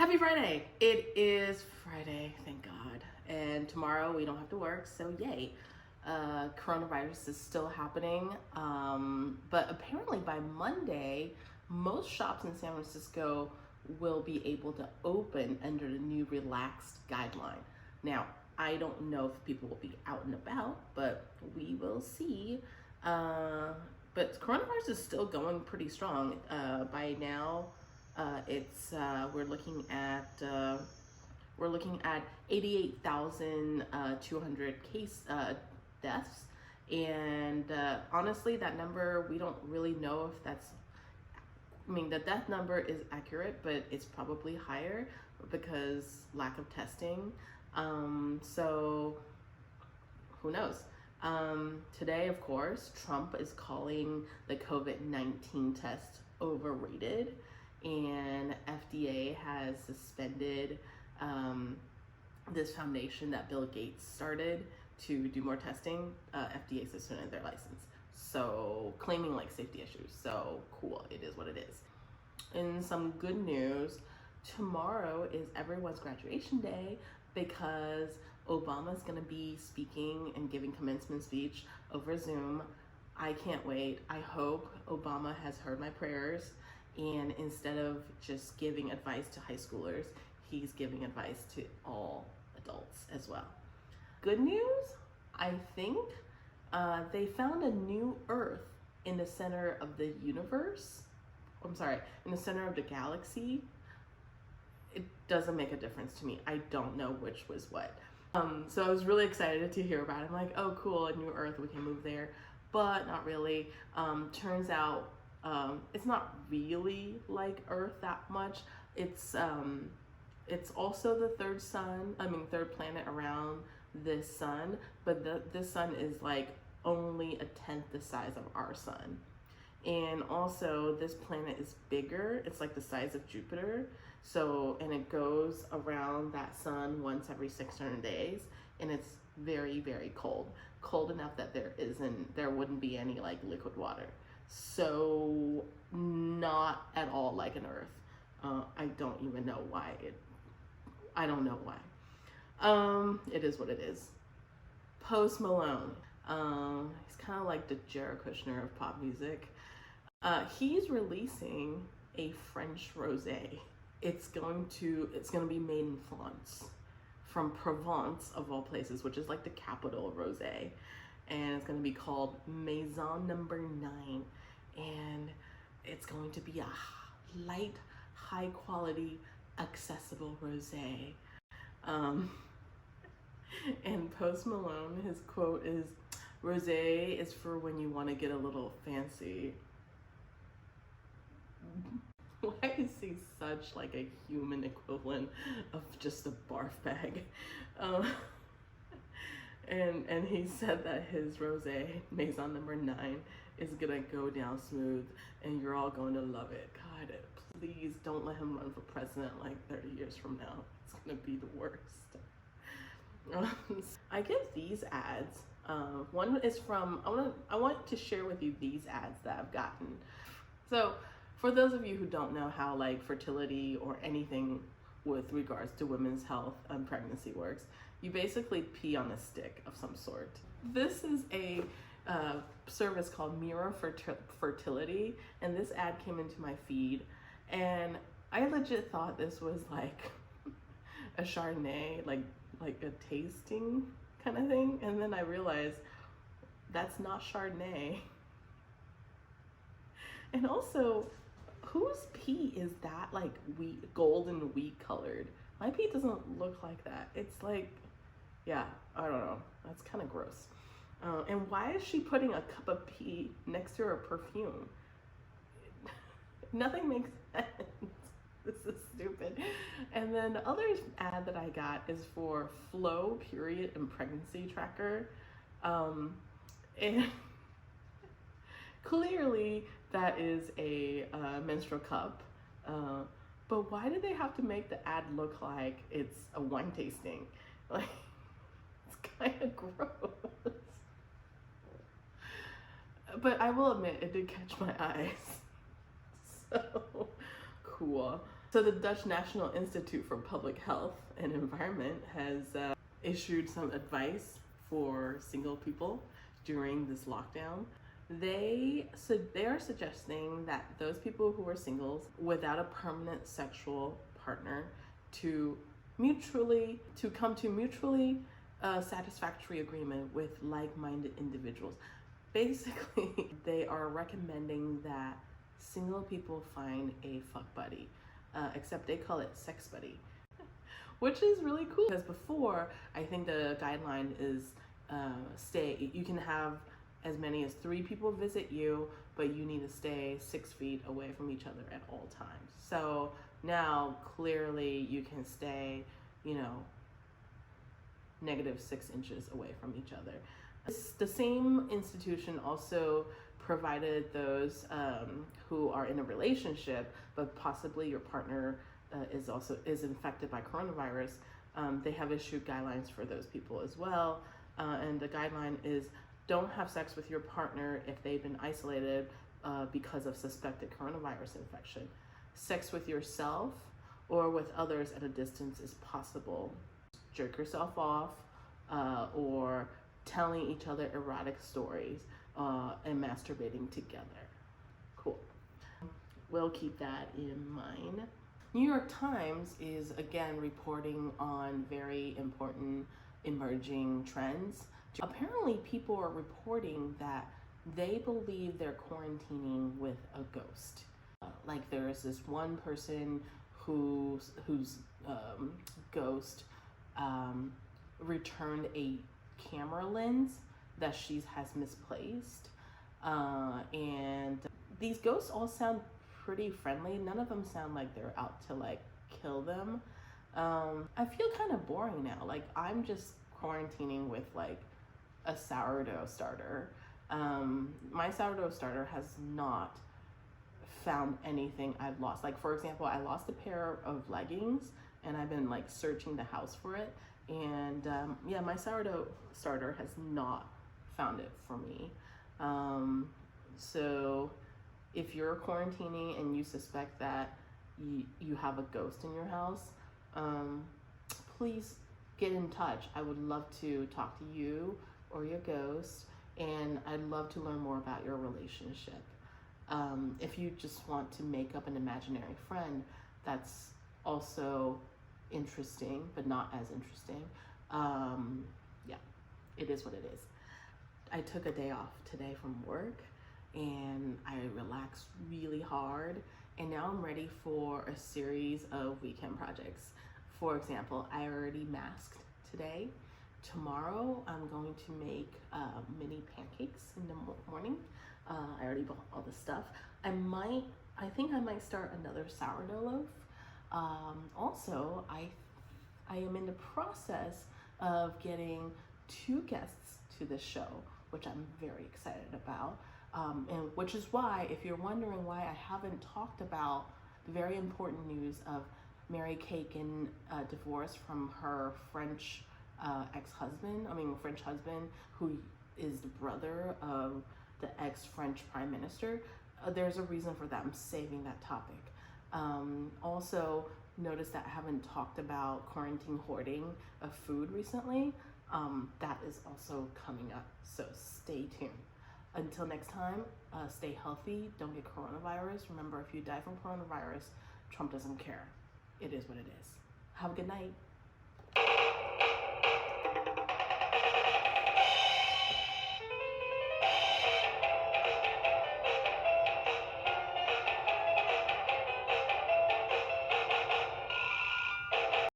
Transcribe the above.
Happy Friday! It is Friday, thank God. And tomorrow we don't have to work, so yay. Coronavirus is still happening, but apparently by Monday, most shops in San Francisco will be able to open under the new relaxed guideline. Now, I don't know if people will be out and about, but we will see. But coronavirus is still going pretty strong. By now, we're looking at 88,200 case deaths, and honestly, that number we don't really know if that's. I mean, the death number is accurate, but it's probably higher because lack of testing. So who knows? Today, of course, Trump is calling the COVID-19 test overrated, and FDA has suspended this foundation that Bill Gates started to do more testing. FDA suspended their license, so claiming like safety issues. So cool, it is what it is. And some good news, tomorrow is everyone's graduation day because Obama's gonna be speaking and giving commencement speech over Zoom. I can't wait. I hope Obama has heard my prayers, and instead of just giving advice to high schoolers, he's giving advice to all adults as well. Good news, I think they found a new Earth in the center of the universe. In the center of the galaxy. It doesn't make a difference to me. I don't know which was what. So I was really excited to hear about it. I'm like, oh cool, a new Earth, we can move there. But not really. Turns out it's not really like Earth that much. It's also the third planet around this sun, but this sun is like only a tenth the size of our sun. And also this planet is bigger. It's like the size of Jupiter. So, and it goes around that sun once every 600 days, and it's very, very cold. Cold enough that there wouldn't be any like liquid water. So not at all like an Earth. I don't even know why I don't know why. It is what it is. Post Malone. He's kind of like the Jared Kushner of pop music. He's releasing a French rosé. It's going to be made in France, from Provence of all places, which is like the capital of rosé, and it's going to be called Maison Number 9, and it's going to be a light, high quality, accessible rosé. And Post Malone, his quote is, "Rosé is for when you want to get a little fancy." Why is he such like a human equivalent of just a barf bag? And he said that his rosé, Maison Number 9, is gonna go down smooth, and you're all going to love it. God, please don't let him run for president like 30 years from now. It's gonna be the worst. I get these ads. One is from, I want to share with you these ads that I've gotten. So for those of you who don't know how like fertility or anything with regards to women's health and pregnancy works, you basically pee on a stick of some sort. This is a service called Mirror Fertility, and this ad came into my feed, and I legit thought this was like a Chardonnay, like a tasting kind of thing, and then I realized that's not Chardonnay. And also, whose pee is that, like wheat, golden wheat colored? My pee doesn't look like that. It's like, yeah, I don't know. That's kind of gross. And why is she putting a cup of pee next to her perfume? Nothing makes sense. This is stupid. And then the other ad that I got is for Flow Period and Pregnancy Tracker. And clearly that is a menstrual cup. But why do they have to make the ad look like it's a wine tasting? Like, it's kind of gross. But I will admit, it did catch my eyes. So cool. So the Dutch National Institute for Public Health and Environment has issued some advice for single people during this lockdown. They are suggesting that those people who are singles without a permanent sexual partner to come to mutually satisfactory agreement with like-minded individuals. Basically, they are recommending that single people find a fuck buddy, except they call it Seksbuddy, which is really cool because before, I think the guideline is you can have as many as 3 people visit you, but you need to stay 6 feet away from each other at all times. So now clearly you can stay, -6 inches away from each other. The same institution also provided those who are in a relationship, but possibly your partner is infected by coronavirus. They have issued guidelines for those people as well. And the guideline is don't have sex with your partner if they've been isolated because of suspected coronavirus infection. Sex with yourself or with others at a distance is possible. Jerk yourself off or telling each other erotic stories and masturbating together. Cool. We'll keep that in mind. New York Times is again reporting on very important emerging trends. Apparently people are reporting that they believe they're quarantining with a ghost. Like there's this one person whose ghost returned a camera lens that she has misplaced. And these ghosts all sound pretty friendly. None of them sound like they're out to like kill them. I feel kind of boring now. Like I'm just quarantining with like a sourdough starter. My sourdough starter has not found anything I've lost. Like for example, I lost a pair of leggings and I've been like searching the house for it. And yeah, my sourdough starter has not found it for me. So if you're quarantining and you suspect that you have a ghost in your house, please get in touch. I would love to talk to you or your ghost, and I'd love to learn more about your relationship. If you just want to make up an imaginary friend, that's also interesting, but not as interesting. Yeah, it is what it is. I took a day off today from work and I relaxed really hard, and now I'm ready for a series of weekend projects. For example, I already masked today. Tomorrow I'm going to make mini pancakes in the morning. I already bought all the stuff. I think I might start another sourdough loaf. Also, I am in the process of getting 2 guests to the show, which I'm very excited about. And which is why, if you're wondering why I haven't talked about the very important news of Mary Kate getting divorced from her French French husband, who is the brother of the ex-French Prime Minister, there's a reason for that. I'm saving that topic. Also, notice that I haven't talked about quarantine hoarding of food recently. That is also coming up, so stay tuned. Until next time, stay healthy, don't get coronavirus. Remember, if you die from coronavirus, Trump doesn't care. It is what it is. Have a good night.